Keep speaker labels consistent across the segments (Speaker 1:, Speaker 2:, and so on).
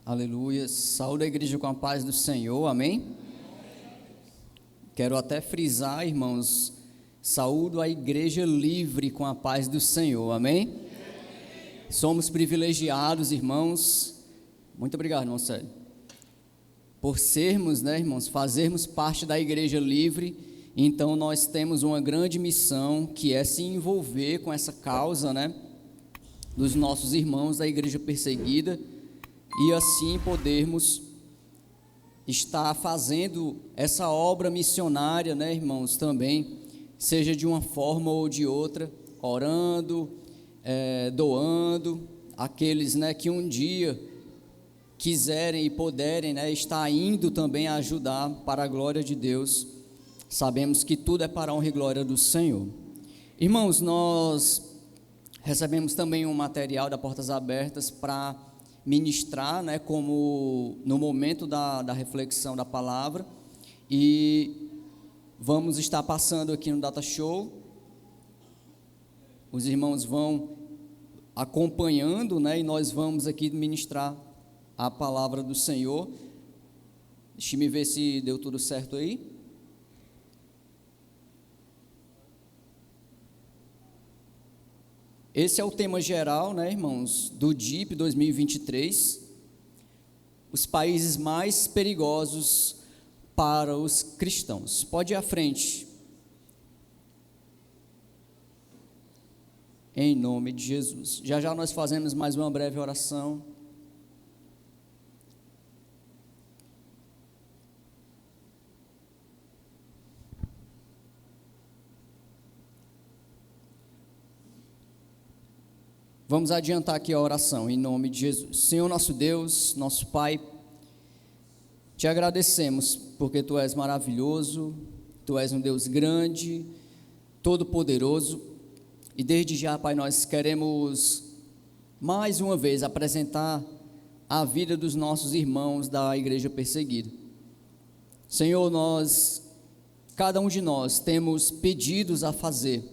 Speaker 1: Aleluia. Saúde a igreja com a paz do Senhor. Amém? Quero até frisar, irmãos, saúdo a igreja livre com a paz do Senhor. Amém? Somos privilegiados, irmãos. Muito obrigado, irmão Sérgio. Por sermos, irmãos, fazermos parte da igreja livre. Então nós temos uma grande missão, que é se envolver com essa causa, dos nossos irmãos da igreja perseguida, e assim podermos estar fazendo essa obra missionária, irmãos, também, seja de uma forma ou de outra, orando, doando, aqueles, que um dia quiserem e puderem, estar indo também a ajudar para a glória de Deus. Sabemos que tudo é para a honra e glória do Senhor. Irmãos, nós recebemos também um material da Portas Abertas para ministrar, como no momento da reflexão da palavra, e vamos estar passando aqui no Data Show. Os irmãos vão acompanhando, e nós vamos aqui ministrar a palavra do Senhor. Deixa eu ver se deu tudo certo aí. Esse é o tema geral, irmãos, do DIP 2023, os países mais perigosos para os cristãos. Pode ir à frente. Em nome de Jesus. Já já nós fazemos mais uma breve oração. Vamos adiantar aqui a oração, em nome de Jesus. Senhor nosso Deus, nosso Pai, te agradecemos, porque Tu és maravilhoso, Tu és um Deus grande, todo-poderoso, e desde já, Pai, nós queremos, mais uma vez, apresentar a vida dos nossos irmãos da igreja perseguida. Senhor, cada um de nós, temos pedidos a fazer,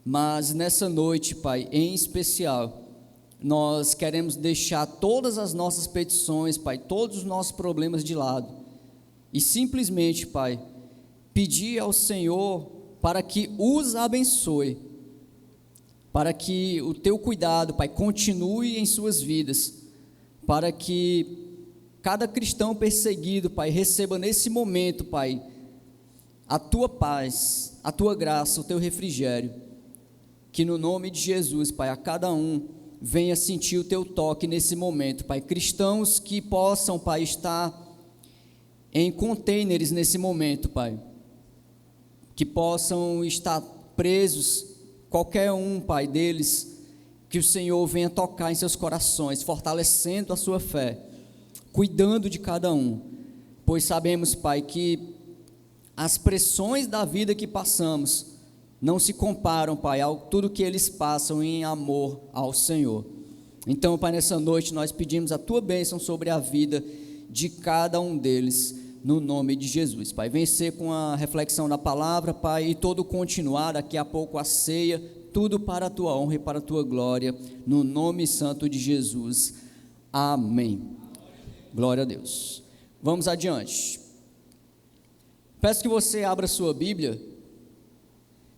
Speaker 1: mas nessa noite, Pai, em especial, nós queremos deixar todas as nossas petições, Pai, todos os nossos problemas de lado, e simplesmente, Pai, pedir ao Senhor para que os abençoe, para que o Teu cuidado, Pai, continue em suas vidas, para que cada cristão perseguido, Pai, receba nesse momento, Pai, a Tua paz, a Tua graça, o Teu refrigério. Que no nome de Jesus, Pai, a cada um venha sentir o Teu toque nesse momento, Pai. Cristãos que possam, Pai, estar em containers nesse momento, Pai. Que possam estar presos, qualquer um, Pai, deles, que o Senhor venha tocar em seus corações, fortalecendo a sua fé, cuidando de cada um. Pois sabemos, Pai, que as pressões da vida que passamos não se comparam, Pai, a tudo que eles passam em amor ao Senhor. Então, Pai, nessa noite nós pedimos a Tua bênção sobre a vida de cada um deles, no nome de Jesus. Pai, vem ser com a reflexão da palavra, Pai, e todo continuar, daqui a pouco a ceia, tudo para a Tua honra e para a Tua glória, no nome santo de Jesus. Amém. Glória a Deus. Vamos adiante. Peço que você abra sua Bíblia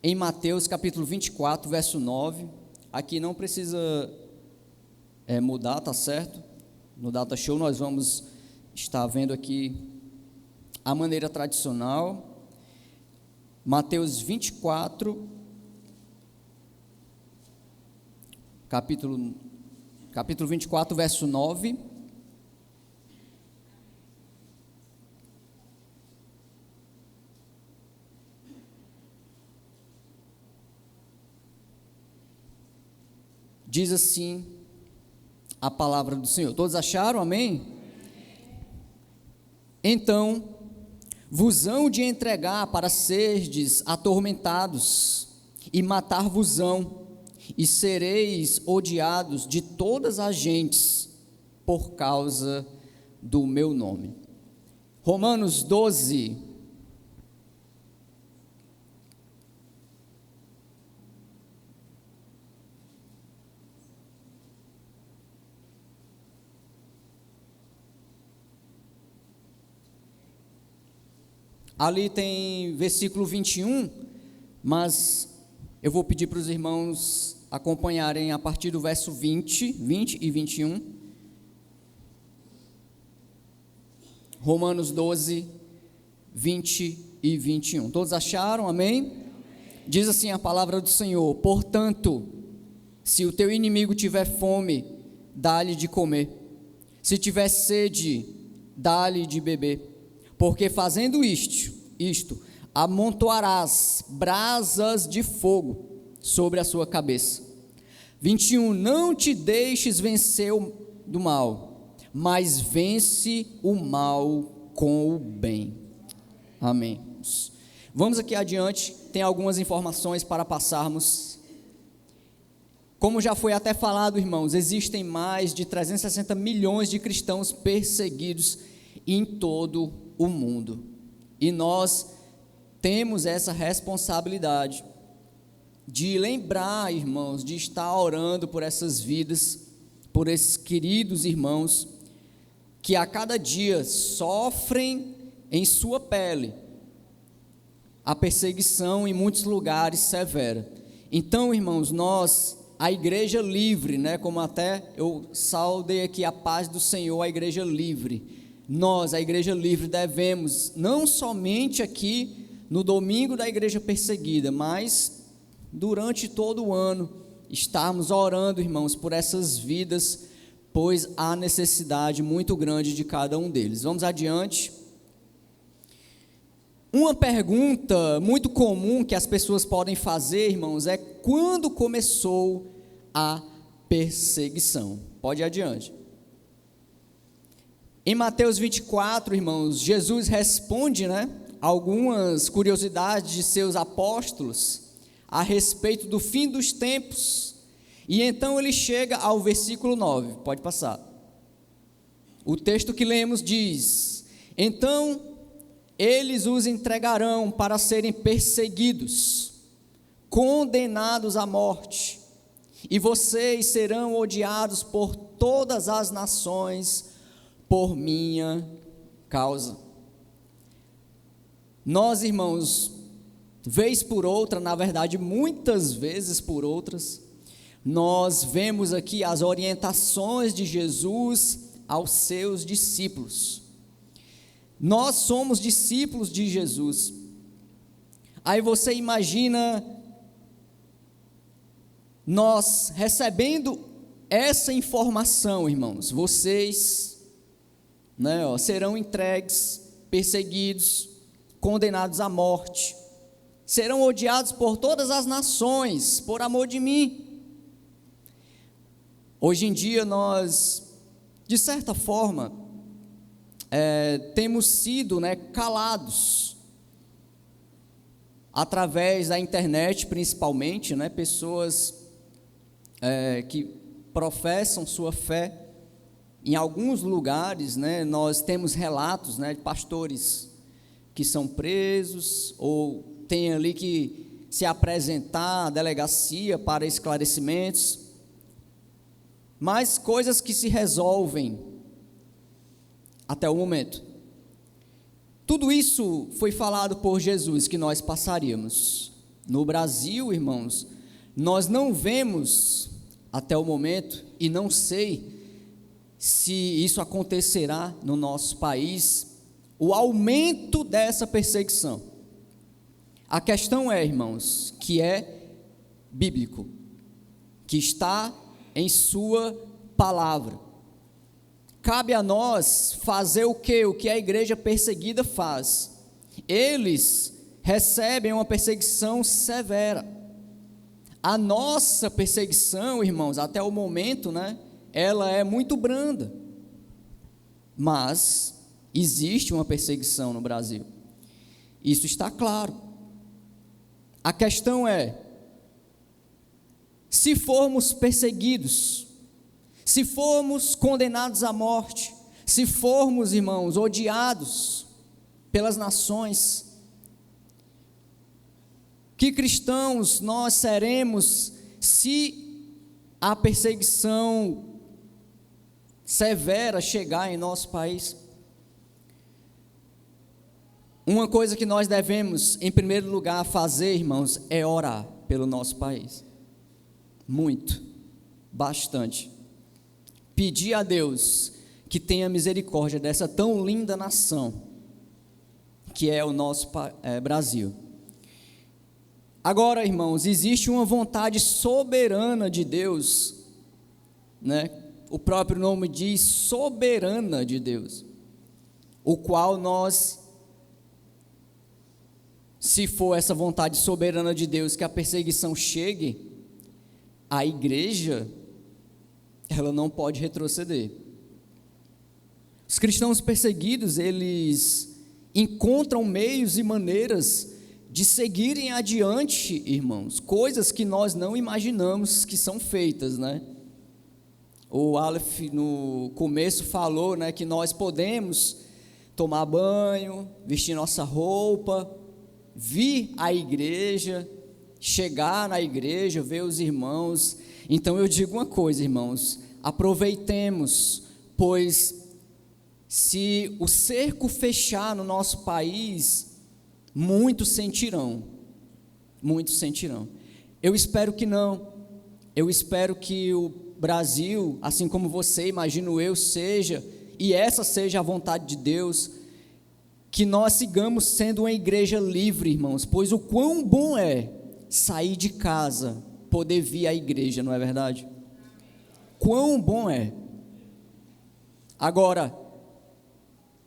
Speaker 1: em Mateus capítulo 24, verso 9, aqui não precisa mudar, tá certo? No Data Show nós vamos estar vendo aqui a maneira tradicional. Mateus 24, capítulo 24, verso 9. Diz assim a palavra do Senhor. Todos acharam? Amém? Então, vos hão de entregar para serdes atormentados, e matar-vos-ão, e sereis odiados de todas as gentes, por causa do meu nome. Romanos 12, Ali tem versículo 21, mas eu vou pedir para os irmãos acompanharem a partir do verso 20 e 21. Romanos 12, 20 e 21. Todos acharam? Amém? Diz assim a palavra do Senhor: portanto, se o teu inimigo tiver fome, dá-lhe de comer. Se tiver sede, dá-lhe de beber. Porque fazendo isto, amontoarás brasas de fogo sobre a sua cabeça. 21. Não te deixes vencer do mal, mas vence o mal com o bem. Amém. Vamos aqui adiante, tem algumas informações para passarmos. Como já foi até falado, irmãos, existem mais de 360 milhões de cristãos perseguidos em todo o mundo. E nós temos essa responsabilidade de lembrar, irmãos, de estar orando por essas vidas, por esses queridos irmãos que a cada dia sofrem em sua pele a perseguição em muitos lugares severa. Então, irmãos, nós, a Igreja Livre, como até eu saudei aqui a paz do Senhor, a Igreja Livre, nós, a Igreja Livre, devemos, não somente aqui no domingo da Igreja Perseguida, mas durante todo o ano, estarmos orando, irmãos, por essas vidas, pois há necessidade muito grande de cada um deles. Vamos adiante. Uma pergunta muito comum que as pessoas podem fazer, irmãos, é: quando começou a perseguição? Pode ir adiante. Em Mateus 24, irmãos, Jesus responde, algumas curiosidades de seus apóstolos a respeito do fim dos tempos. E então ele chega ao versículo 9, pode passar. O texto que lemos diz: então eles os entregarão para serem perseguidos, condenados à morte, e vocês serão odiados por todas as nações por minha causa. Nós, irmãos, vez por outra, na verdade, muitas vezes por outras, nós vemos aqui as orientações de Jesus aos seus discípulos. Nós somos discípulos de Jesus. Aí você imagina nós recebendo essa informação, irmãos, vocês serão entregues, perseguidos, condenados à morte, serão odiados por todas as nações, por amor de mim. Hoje em dia nós, de certa forma, temos sido calados, através da internet principalmente, pessoas que professam sua fé. Em alguns lugares, nós temos relatos, de pastores que são presos ou têm ali que se apresentar à delegacia para esclarecimentos, mas coisas que se resolvem até o momento. Tudo isso foi falado por Jesus que nós passaríamos. No Brasil, irmãos, nós não vemos até o momento, e não sei se isso acontecerá no nosso país, o aumento dessa perseguição. A questão é, irmãos, que é bíblico, que está em sua palavra. Cabe a nós fazer o que a igreja perseguida faz. Eles recebem uma perseguição severa. A nossa perseguição, irmãos, até o momento, ela é muito branda, mas existe uma perseguição no Brasil, isso está claro. A questão é: se formos perseguidos, se formos condenados à morte, se formos, irmãos, odiados pelas nações, que cristãos nós seremos se a perseguição severa chegar em nosso país? Uma coisa que nós devemos, em primeiro lugar, fazer, irmãos, é orar pelo nosso país. Muito, bastante. Pedir a Deus que tenha misericórdia dessa tão linda nação que é o nosso Brasil. Agora, irmãos, existe uma vontade soberana de Deus, né? O próprio nome diz soberana de Deus, o qual nós, se for essa vontade soberana de Deus que a perseguição chegue, a igreja, ela não pode retroceder. Os cristãos perseguidos, eles encontram meios e maneiras de seguirem adiante, irmãos, coisas que nós não imaginamos que são feitas, né? O Aleph no começo falou, né, que nós podemos tomar banho, vestir nossa roupa, vir à igreja, chegar na igreja, ver os irmãos. Então eu digo uma coisa, irmãos, aproveitemos, pois se o cerco fechar no nosso país, muitos sentirão. Eu espero que não. Eu espero que o Brasil, assim como você, imagino eu, seja, e essa seja a vontade de Deus, que nós sigamos sendo uma igreja livre, irmãos, pois o quão bom é sair de casa, poder vir à igreja, não é verdade? Quão bom é. Agora,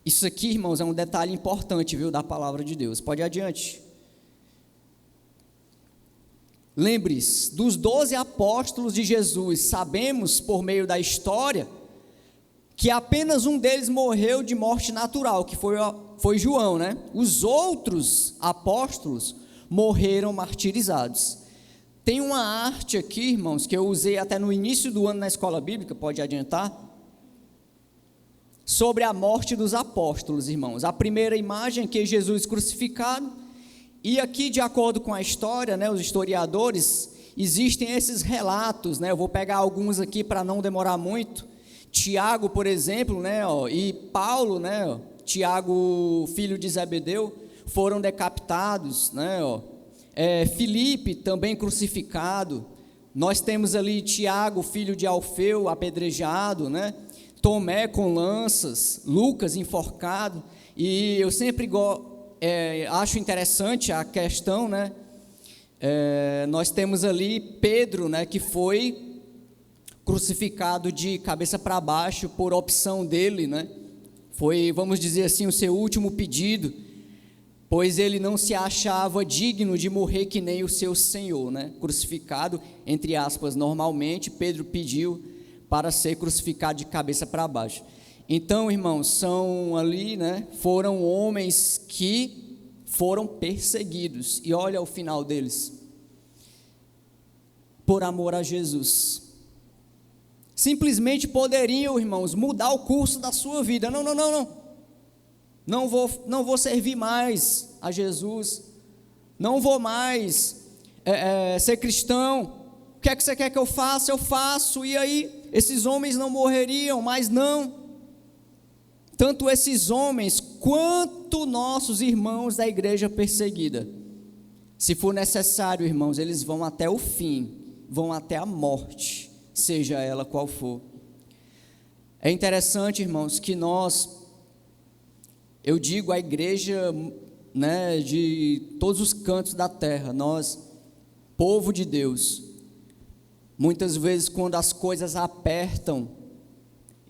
Speaker 1: isso aqui, irmãos, é um detalhe importante, viu, da palavra de Deus. Pode ir adiante. Lembre-se, dos 12 apóstolos de Jesus, sabemos por meio da história que apenas um deles morreu de morte natural, que foi João, né? Os outros apóstolos morreram martirizados. Tem uma arte aqui, irmãos, que eu usei até no início do ano na escola bíblica, pode adiantar, sobre a morte dos apóstolos, irmãos. A primeira imagem que é Jesus crucificado, e aqui, de acordo com a história, né, os historiadores, existem esses relatos, né? Eu vou pegar alguns aqui para não demorar muito. Tiago, por exemplo, né, e Paulo, né, Tiago, filho de Zebedeu, foram decapitados, né, Filipe também crucificado. Nós temos ali Tiago, filho de Alfeu, apedrejado, né? Tomé com lanças, Lucas enforcado. E eu sempre acho interessante a questão, né? Nós temos ali Pedro, né, que foi crucificado de cabeça para baixo por opção dele, né? Foi, vamos dizer assim, o seu último pedido, pois ele não se achava digno de morrer que nem o seu Senhor, né? Crucificado, entre aspas, normalmente, Pedro pediu para ser crucificado de cabeça para baixo. Então, irmãos, são ali, né? Foram homens que foram perseguidos, e olha o final deles, por amor a Jesus. Simplesmente poderiam, irmãos, mudar o curso da sua vida. Não vou servir mais a Jesus, não vou mais ser cristão. O que é que você quer que eu faça? Eu faço. E aí, esses homens não morreriam, mas não. Tanto esses homens, quanto nossos irmãos da igreja perseguida. Se for necessário, irmãos, eles vão até o fim, vão até a morte, seja ela qual for. É interessante, irmãos, que eu digo a igreja, né, de todos os cantos da terra, nós, povo de Deus, muitas vezes quando as coisas apertam,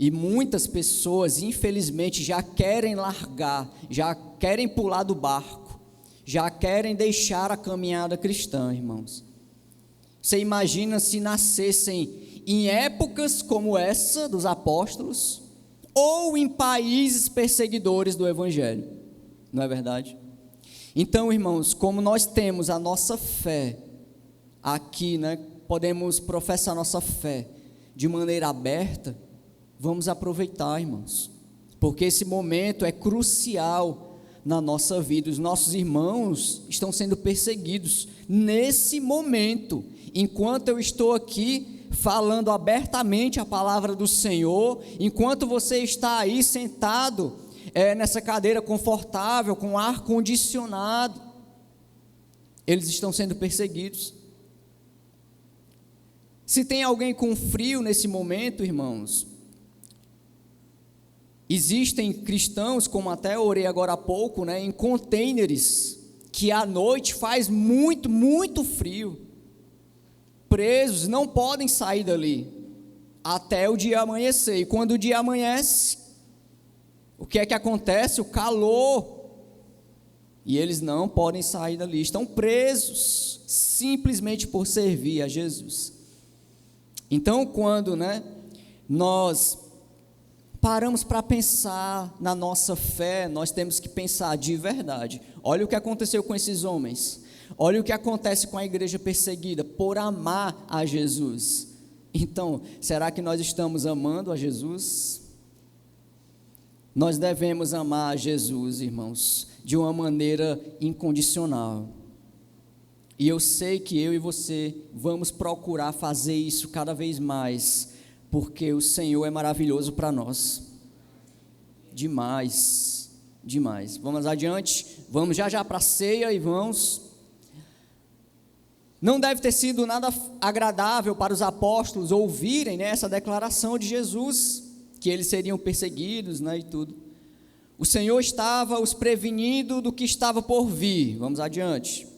Speaker 1: e muitas pessoas, infelizmente, já querem largar, já querem pular do barco, já querem deixar a caminhada cristã, irmãos. Você imagina se nascessem em épocas como essa dos apóstolos, ou em países perseguidores do Evangelho, não é verdade? Então, irmãos, como nós temos a nossa fé aqui, né, podemos professar nossa fé de maneira aberta, vamos aproveitar, irmãos, porque esse momento é crucial na nossa vida. Os nossos irmãos estão sendo perseguidos nesse momento, enquanto eu estou aqui falando abertamente a palavra do Senhor, enquanto você está aí sentado nessa cadeira confortável, com ar condicionado. Eles estão sendo perseguidos. Se tem alguém com frio nesse momento, irmãos, existem cristãos, como até orei agora há pouco, em containers, que à noite faz muito, muito frio, presos, não podem sair dali, até o dia amanhecer, e quando o dia amanhece, o que é que acontece? O calor, e eles não podem sair dali, estão presos, simplesmente por servir a Jesus. Então, quando nós paramos para pensar na nossa fé, nós temos que pensar de verdade. Olha o que aconteceu com esses homens, olha o que acontece com a igreja perseguida, por amar a Jesus. Então, será que nós estamos amando a Jesus? Nós devemos amar a Jesus, irmãos, de uma maneira incondicional. E eu sei que eu e você vamos procurar fazer isso cada vez mais, porque o Senhor é maravilhoso para nós. Demais, demais. Vamos adiante, vamos já para a ceia, irmãos. Não deve ter sido nada agradável para os apóstolos ouvirem essa declaração de Jesus, que eles seriam perseguidos e tudo. O Senhor estava os prevenindo do que estava por vir. Vamos adiante.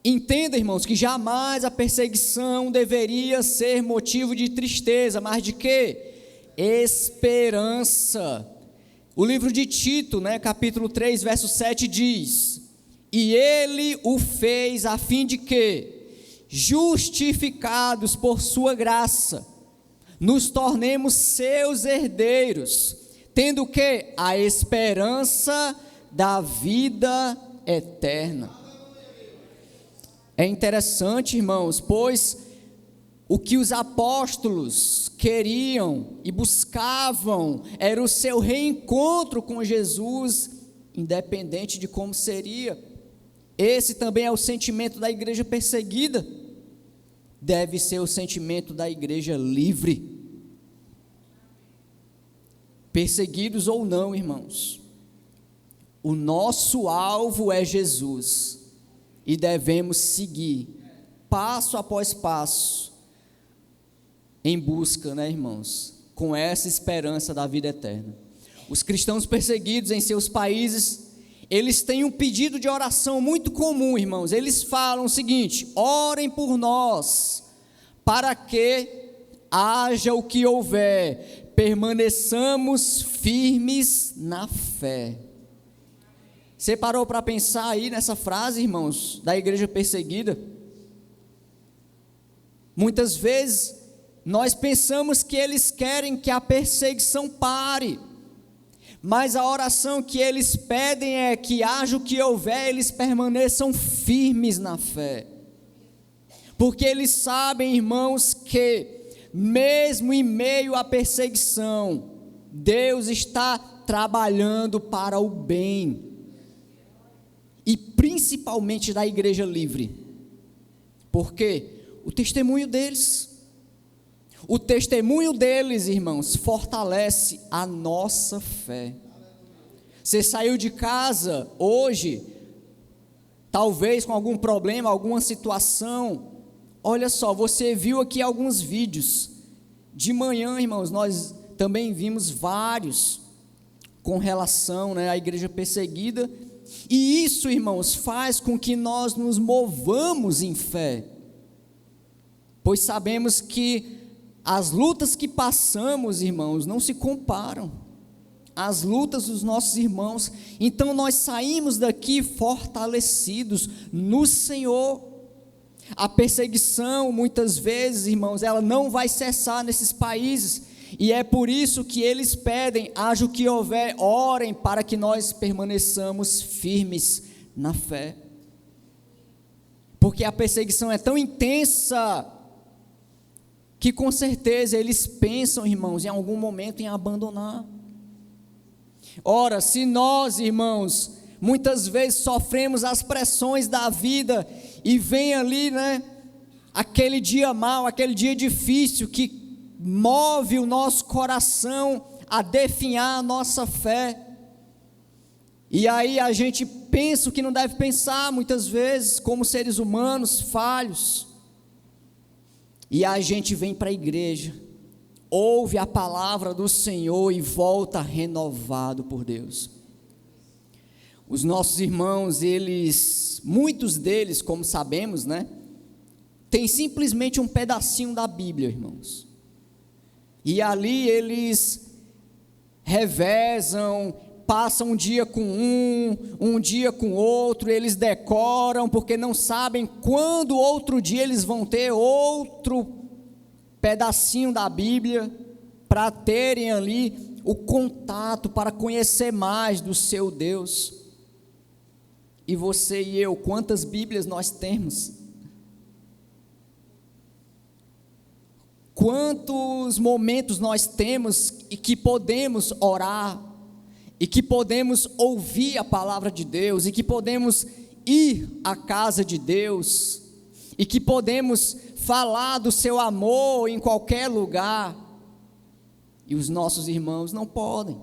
Speaker 1: Entenda, irmãos, que jamais a perseguição deveria ser motivo de tristeza, mas de quê? Esperança. O livro de Tito, capítulo 3, verso 7 diz: e ele o fez a fim de que, justificados por sua graça, nos tornemos seus herdeiros, tendo o quê? A esperança da vida eterna. É interessante, irmãos, pois o que os apóstolos queriam e buscavam era o seu reencontro com Jesus, independente de como seria. Esse também é o sentimento da igreja perseguida, deve ser o sentimento da igreja livre. Perseguidos ou não, irmãos, o nosso alvo é Jesus, e devemos seguir, passo após passo, em busca, irmãos, com essa esperança da vida eterna. Os cristãos perseguidos em seus países, eles têm um pedido de oração muito comum, irmãos. Eles falam o seguinte: orem por nós, para que haja o que houver, permaneçamos firmes na fé. Você parou para pensar aí nessa frase, irmãos, da igreja perseguida? Muitas vezes nós pensamos que eles querem que a perseguição pare, mas a oração que eles pedem é que haja o que houver, eles permaneçam firmes na fé, porque eles sabem, irmãos, que mesmo em meio à perseguição, Deus está trabalhando para o bem, e principalmente da igreja livre, porque o testemunho deles, irmãos, fortalece a nossa fé. Você saiu de casa hoje, talvez com algum problema, alguma situação, olha só, você viu aqui alguns vídeos, de manhã, irmãos, nós também vimos vários, com relação à igreja perseguida, e isso, irmãos, faz com que nós nos movamos em fé, pois sabemos que as lutas que passamos, irmãos, não se comparam às lutas dos nossos irmãos. Então nós saímos daqui fortalecidos no Senhor. A perseguição, muitas vezes, irmãos, ela não vai cessar nesses países, e é por isso que eles pedem: haja o que houver, orem para que nós permaneçamos firmes na fé, porque a perseguição é tão intensa que com certeza eles pensam, irmãos, em algum momento em abandonar. Ora, se nós, irmãos, muitas vezes sofremos as pressões da vida, e vem ali, aquele dia mau, aquele dia difícil, que move o nosso coração a definhar a nossa fé. E aí a gente pensa o que não deve pensar, muitas vezes, como seres humanos falhos. E a gente vem para a igreja, ouve a palavra do Senhor e volta renovado por Deus. Os nossos irmãos, muitos deles, como sabemos, né, tem simplesmente um pedacinho da Bíblia, irmãos. E ali eles revezam, passam um dia com um dia com outro, eles decoram, porque não sabem quando outro dia eles vão ter outro pedacinho da Bíblia, para terem ali o contato, para conhecer mais do seu Deus. E você e eu, quantas Bíblias nós temos? Quantos momentos nós temos e que podemos orar, e que podemos ouvir a palavra de Deus, e que podemos ir à casa de Deus, e que podemos falar do seu amor em qualquer lugar, e os nossos irmãos não podem.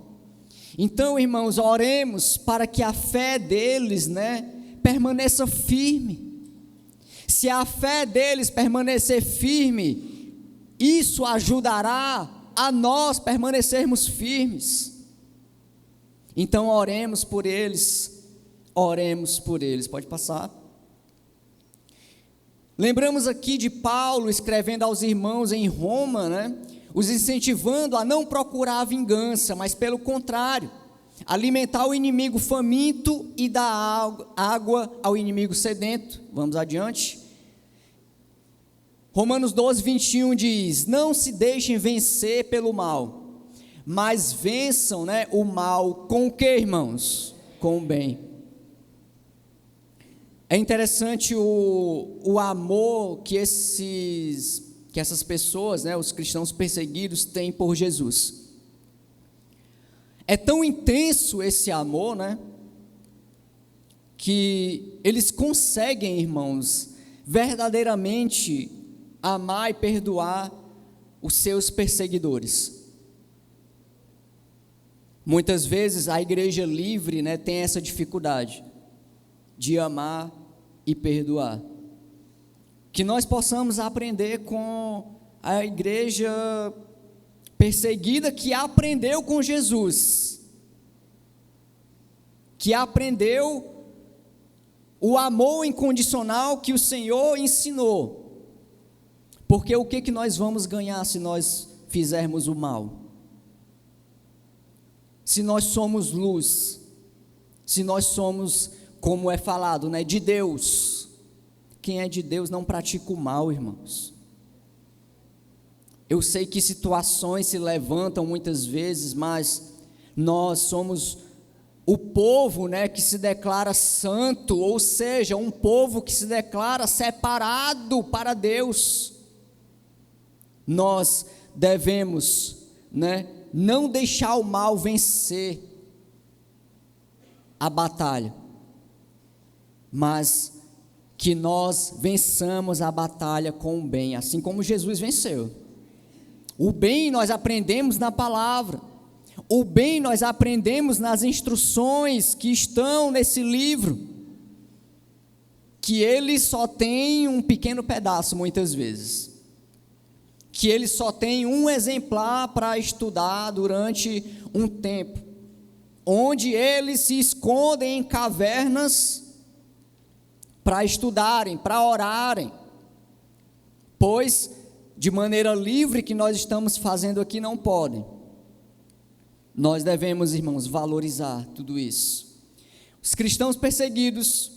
Speaker 1: Então, irmãos, oremos para que a fé deles, permaneça firme. Se a fé deles permanecer firme, isso ajudará a nós permanecermos firmes. Então, oremos por eles, pode passar. Lembramos aqui de Paulo escrevendo aos irmãos em Roma, os incentivando a não procurar a vingança, mas pelo contrário, alimentar o inimigo faminto e dar água ao inimigo sedento. Vamos adiante. Romanos 12, 21 diz: não se deixem vencer pelo mal, mas vençam o mal com o que, irmãos? Com o bem. É interessante o amor que essas pessoas, os cristãos perseguidos, têm por Jesus. É tão intenso esse amor, que eles conseguem, irmãos, verdadeiramente amar e perdoar os seus perseguidores. Muitas vezes a igreja livre, tem essa dificuldade de amar e perdoar. Que nós possamos aprender com a igreja perseguida que aprendeu com Jesus, que aprendeu o amor incondicional que o Senhor ensinou. Porque o que nós vamos ganhar se nós fizermos o mal? Se nós somos luz, se nós somos, como é falado, de Deus. Quem é de Deus não pratica o mal, irmãos. Eu sei que situações se levantam muitas vezes, mas nós somos o povo, que se declara santo, ou seja, um povo que se declara separado para Deus. Nós devemos, não deixar o mal vencer a batalha, mas que nós vençamos a batalha com o bem, assim como Jesus venceu. O bem nós aprendemos na palavra, o bem nós aprendemos nas instruções que estão nesse livro, que ele só tem um pequeno pedaço muitas vezes, que ele só tem um exemplar para estudar durante um tempo, onde eles se escondem em cavernas para estudarem, para orarem, pois de maneira livre que nós estamos fazendo aqui não podem. Nós devemos, irmãos, valorizar tudo isso. Os cristãos perseguidos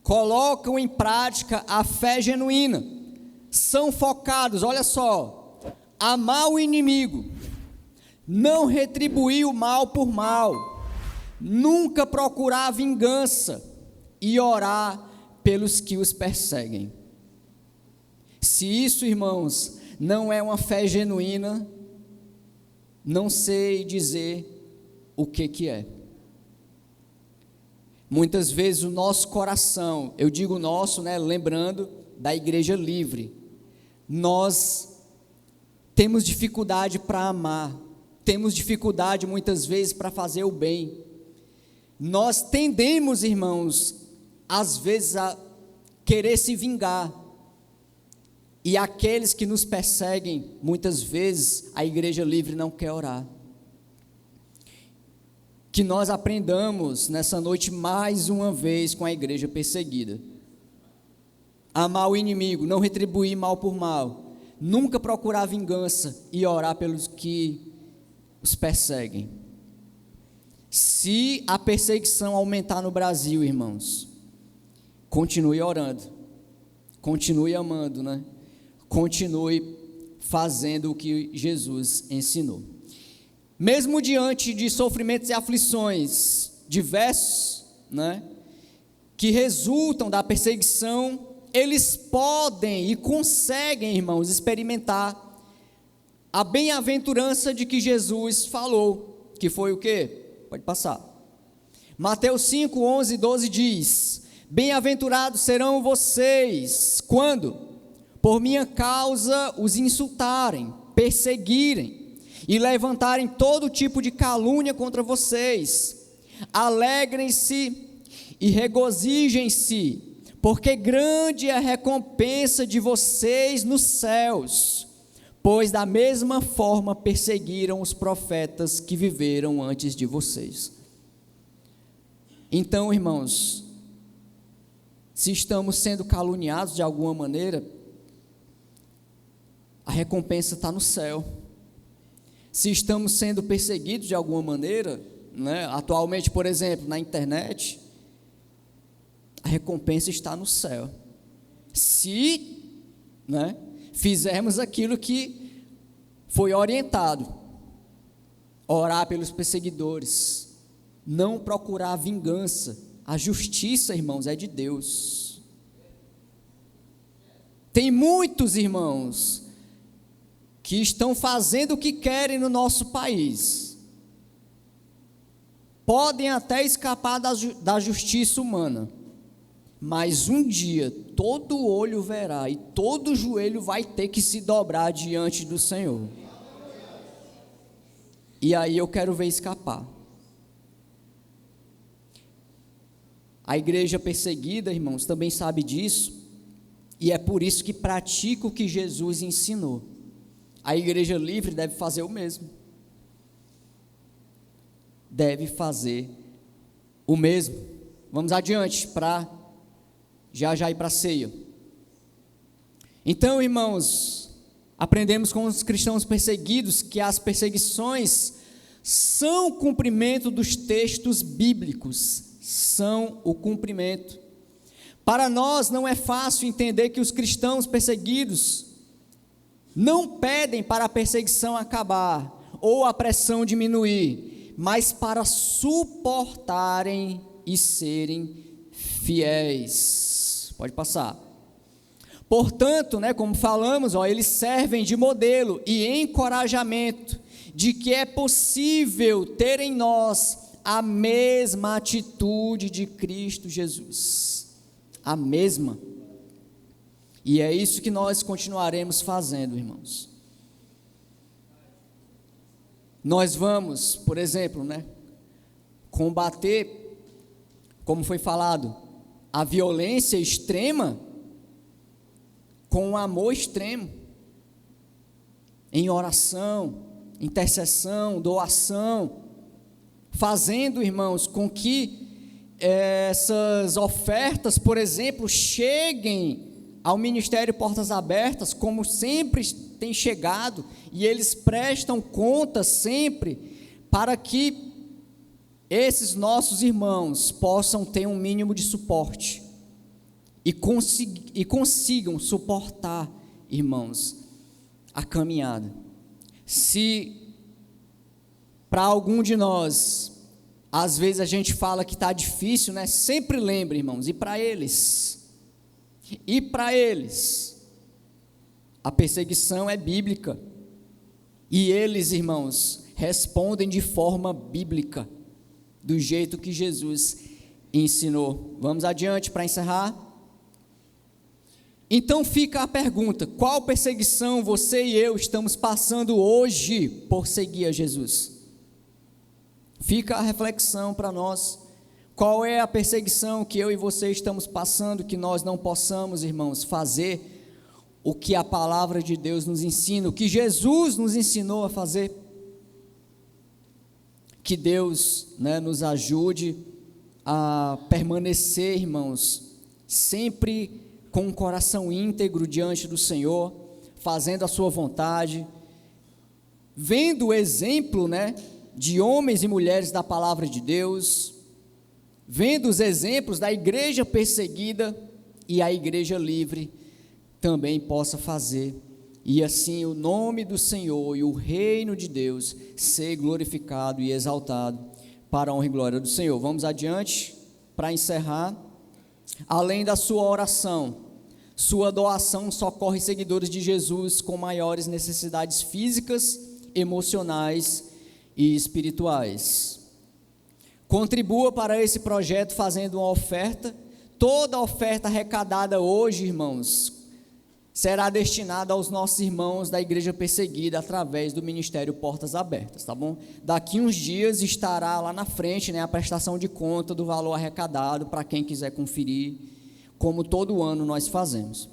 Speaker 1: colocam em prática a fé genuína, são focados, olha só, amar o inimigo, não retribuir o mal por mal, nunca procurar vingança e orar pelos que os perseguem. Se isso, irmãos, não é uma fé genuína, não sei dizer o que é. Muitas vezes o nosso coração, eu digo nosso, lembrando da igreja livre, nós temos dificuldade para amar, temos dificuldade muitas vezes para fazer o bem. Nós tendemos, irmãos, às vezes a querer se vingar. E aqueles que nos perseguem, muitas vezes a Igreja Livre não quer orar. Que nós aprendamos nessa noite mais uma vez com a igreja perseguida. Amar o inimigo, não retribuir mal por mal, nunca procurar vingança e orar pelos que os perseguem. Se a perseguição aumentar no Brasil, irmãos, continue orando, continue amando, né? Continue fazendo o que Jesus ensinou. Mesmo diante de sofrimentos e aflições diversos, né, que resultam da perseguição, eles podem e conseguem, irmãos, experimentar a bem-aventurança de que Jesus falou, que foi o quê? Pode passar. Mateus 5, 11 e 12 diz: bem-aventurados serão vocês, quando, por minha causa, os insultarem, perseguirem, e levantarem todo tipo de calúnia contra vocês. Alegrem-se e regozijem-se, porque grande é a recompensa de vocês nos céus, pois da mesma forma perseguiram os profetas que viveram antes de vocês. Então, irmãos, se estamos sendo caluniados de alguma maneira, a recompensa está no céu. Se estamos sendo perseguidos de alguma maneira, né, atualmente, por exemplo, na internet, a recompensa está no céu. Se, né, fizermos aquilo que foi orientado, orar pelos perseguidores, não procurar vingança. A justiça, irmãos, é de Deus. Tem muitos irmãos que estão fazendo o que querem no nosso país, podem até escapar da justiça humana, mas um dia todo olho verá e todo joelho vai ter que se dobrar diante do Senhor. E aí eu quero ver escapar. A igreja perseguida, irmãos, também sabe disso, e é por isso que pratica o que Jesus ensinou. A igreja livre deve fazer o mesmo. Deve fazer o mesmo. Vamos adiante para já ir para a ceia. Então, irmãos, aprendemos com os cristãos perseguidos que as perseguições são o cumprimento dos textos bíblicos. São o cumprimento. Para nós não é fácil entender que os cristãos perseguidos não pedem para a perseguição acabar ou a pressão diminuir, mas para suportarem e serem fiéis. Pode passar. Portanto, né, como falamos, eles servem de modelo e encorajamento de que é possível ter em nós a mesma atitude de Cristo Jesus. A mesma. E é isso que nós continuaremos fazendo, irmãos. Nós vamos, por exemplo, né, combater, como foi falado, a violência extrema com o amor extremo, em oração, intercessão, doação, fazendo, irmãos, com que essas ofertas, por exemplo, cheguem ao Ministério Portas Abertas, como sempre tem chegado, e eles prestam conta sempre, para que esses nossos irmãos possam ter um mínimo de suporte, e consigam suportar, irmãos, a caminhada. Se para algum de nós, às vezes a gente fala que está difícil, né? Sempre lembre, irmãos, e para eles, a perseguição é bíblica, e eles, irmãos, respondem de forma bíblica, do jeito que Jesus ensinou. Vamos adiante para encerrar. Então fica a pergunta: qual perseguição você e eu estamos passando hoje por seguir a Jesus? Fica a reflexão para nós. Qual é a perseguição que eu e você estamos passando, que nós não possamos, irmãos, fazer o que a palavra de Deus nos ensina, o que Jesus nos ensinou a fazer? Que Deus, nos ajude a permanecer, irmãos, sempre com um coração íntegro diante do Senhor, fazendo a sua vontade, vendo o exemplo, de homens e mulheres da palavra de Deus, vendo os exemplos da igreja perseguida e a igreja livre também possa fazer, e assim o nome do Senhor e o reino de Deus ser glorificado e exaltado para a honra e glória do Senhor. Vamos adiante para encerrar. Além da sua oração, sua doação socorre seguidores de Jesus com maiores necessidades físicas, emocionais e espirituais. Contribua para esse projeto fazendo uma oferta. Toda oferta arrecadada hoje, irmãos, será destinada aos nossos irmãos da igreja perseguida através do Ministério Portas Abertas, tá bom? Daqui uns dias estará lá na frente, a prestação de conta do valor arrecadado para quem quiser conferir, como todo ano nós fazemos.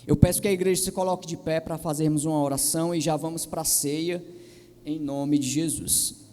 Speaker 1: Eu peço que a igreja se coloque de pé para fazermos uma oração e já vamos para a ceia, em nome de Jesus.